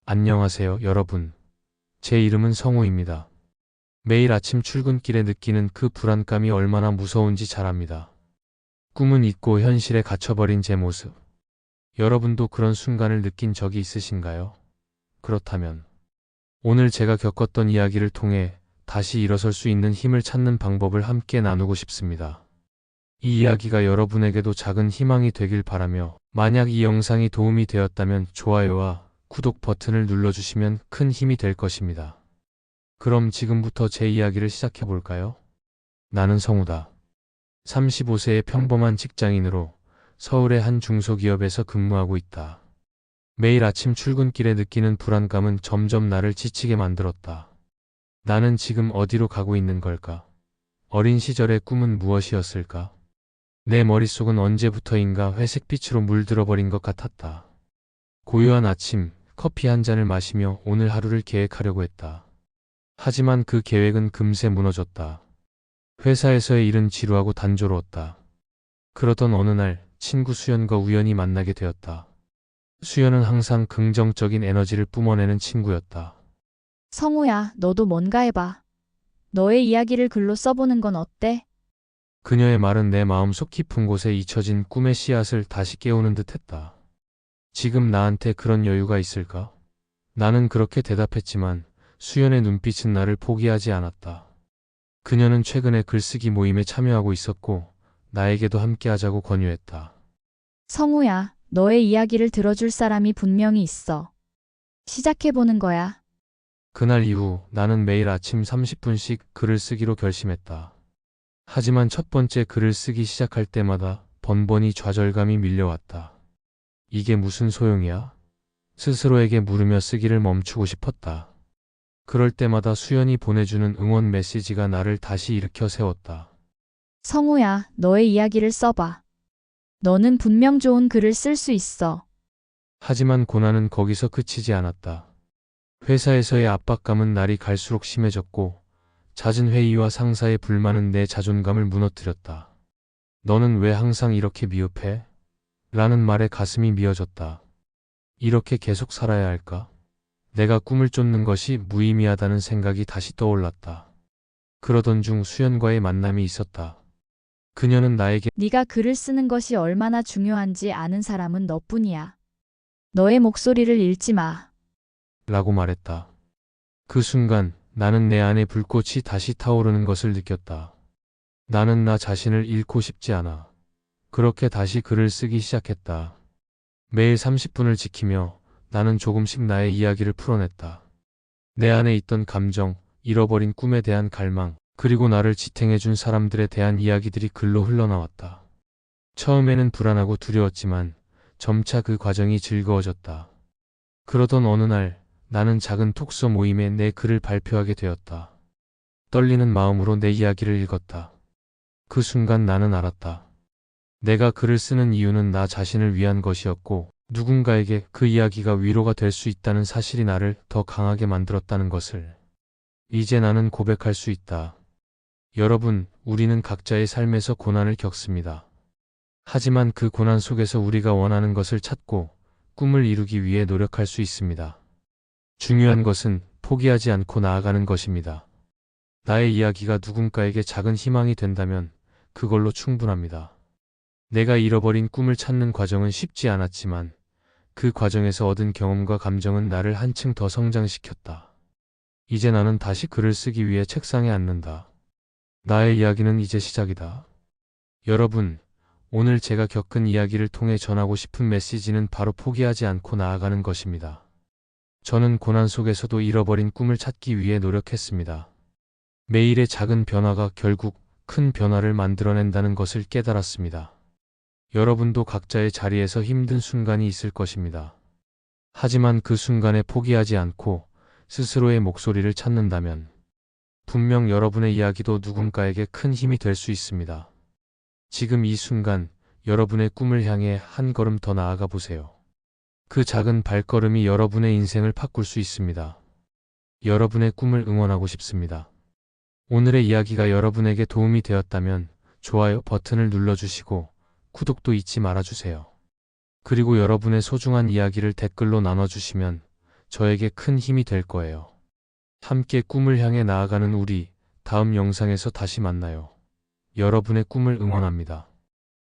안녕하세요, 여러분. 제 이름은 성우입니다. 매일 아침 출근길에 느끼는 그 불안감이 얼마나 무서운지 잘 압니다. 꿈은 잊고 현실에 갇혀버린 제 모습. 여러분도 그런 순간을 느낀 적이 있으신가요? 그렇다면 오늘 제가 겪었던 이야기를 통해 다시 일어설 수 있는 힘을 찾는 방법을 함께 나누고 싶습니다. 이 이야기가 여러분에게도 작은 희망이 되길 바라며, 만약 이 영상이 도움이 되었다면 좋아요와 구독 버튼을 눌러주시면 큰 힘이 될 것입니다. 그럼 지금부터 제 이야기를 시작해볼까요? 나는 성우다. 35세의 평범한 직장인으로 서울의 한 중소기업에서 근무하고 있다. 매일 아침 출근길에 느끼는 불안감은 점점 나를 지치게 만들었다. 나는 지금 어디로 가고 있는 걸까? 어린 시절의 꿈은 무엇이었을까? 내 머릿속은 언제부터인가 회색빛으로 물들어버린 것 같았다. 고요한 아침, 커피 한 잔을 마시며 오늘 하루를 계획하려고 했다. 하지만 그 계획은 금세 무너졌다. 회사에서의 일은 지루하고 단조로웠다. 그러던 어느 날 친구 수연과 우연히 만나게 되었다. 수연은 항상 긍정적인 에너지를 뿜어내는 친구였다. 성우야, 너도 뭔가 해봐. 너의 이야기를 글로 써보는 건 어때? 그녀의 말은 내 마음속 깊은 곳에 잊혀진 꿈의 씨앗을 다시 깨우는 듯했다. 지금 나한테 그런 여유가 있을까? 나는 그렇게 대답했지만 수연의 눈빛은 나를 포기하지 않았다. 그녀는 최근에 글쓰기 모임에 참여하고 있었고 나에게도 함께 하자고 권유했다. 성우야, 너의 이야기를 들어줄 사람이 분명히 있어. 시작해보는 거야. 그날 이후 나는 매일 아침 30분씩 글을 쓰기로 결심했다. 하지만 첫 번째 글을 쓰기 시작할 때마다 번번이 좌절감이 밀려왔다. 이게 무슨 소용이야? 스스로에게 물으며 쓰기를 멈추고 싶었다. 그럴 때마다 수연이 보내주는 응원 메시지가 나를 다시 일으켜 세웠다. 성우야, 너의 이야기를 써봐. 너는 분명 좋은 글을 쓸 수 있어. 하지만 고난은 거기서 그치지 않았다. 회사에서의 압박감은 날이 갈수록 심해졌고 잦은 회의와 상사의 불만은 내 자존감을 무너뜨렸다. 너는 왜 항상 이렇게 미흡해? 라는 말에 가슴이 미어졌다. 이렇게 계속 살아야 할까? 내가 꿈을 쫓는 것이 무의미하다는 생각이 다시 떠올랐다. 그러던 중 수연과의 만남이 있었다. 그녀는 나에게 네가 글을 쓰는 것이 얼마나 중요한지 아는 사람은 너뿐이야. 너의 목소리를 잃지 마. 라고 말했다. 그 순간 나는 내 안에 불꽃이 다시 타오르는 것을 느꼈다. 나는 나 자신을 잃고 싶지 않아. 그렇게 다시 글을 쓰기 시작했다. 매일 30분을 지키며 나는 조금씩 나의 이야기를 풀어냈다. 내 안에 있던 감정, 잃어버린 꿈에 대한 갈망, 그리고 나를 지탱해준 사람들에 대한 이야기들이 글로 흘러나왔다. 처음에는 불안하고 두려웠지만 점차 그 과정이 즐거워졌다. 그러던 어느 날 나는 작은 톡서 모임에 내 글을 발표하게 되었다. 떨리는 마음으로 내 이야기를 읽었다. 그 순간 나는 알았다. 내가 글을 쓰는 이유는 나 자신을 위한 것이었고 누군가에게 그 이야기가 위로가 될 수 있다는 사실이 나를 더 강하게 만들었다는 것을. 이제 나는 고백할 수 있다. 여러분, 우리는 각자의 삶에서 고난을 겪습니다. 하지만 그 고난 속에서 우리가 원하는 것을 찾고 꿈을 이루기 위해 노력할 수 있습니다. 중요한 것은 포기하지 않고 나아가는 것입니다. 나의 이야기가 누군가에게 작은 희망이 된다면 그걸로 충분합니다. 내가 잃어버린 꿈을 찾는 과정은 쉽지 않았지만 그 과정에서 얻은 경험과 감정은 나를 한층 더 성장시켰다. 이제 나는 다시 글을 쓰기 위해 책상에 앉는다. 나의 이야기는 이제 시작이다. 여러분, 오늘 제가 겪은 이야기를 통해 전하고 싶은 메시지는 바로 포기하지 않고 나아가는 것입니다. 저는 고난 속에서도 잃어버린 꿈을 찾기 위해 노력했습니다. 매일의 작은 변화가 결국 큰 변화를 만들어낸다는 것을 깨달았습니다. 여러분도 각자의 자리에서 힘든 순간이 있을 것입니다. 하지만 그 순간에 포기하지 않고 스스로의 목소리를 찾는다면 분명 여러분의 이야기도 누군가에게 큰 힘이 될 수 있습니다. 지금 이 순간 여러분의 꿈을 향해 한 걸음 더 나아가 보세요. 그 작은 발걸음이 여러분의 인생을 바꿀 수 있습니다. 여러분의 꿈을 응원하고 싶습니다. 오늘의 이야기가 여러분에게 도움이 되었다면 좋아요 버튼을 눌러주시고 구독도 잊지 말아주세요. 그리고 여러분의 소중한 이야기를 댓글로 나눠주시면 저에게 큰 힘이 될 거예요. 함께 꿈을 향해 나아가는 우리, 다음 영상에서 다시 만나요. 여러분의 꿈을 응원합니다.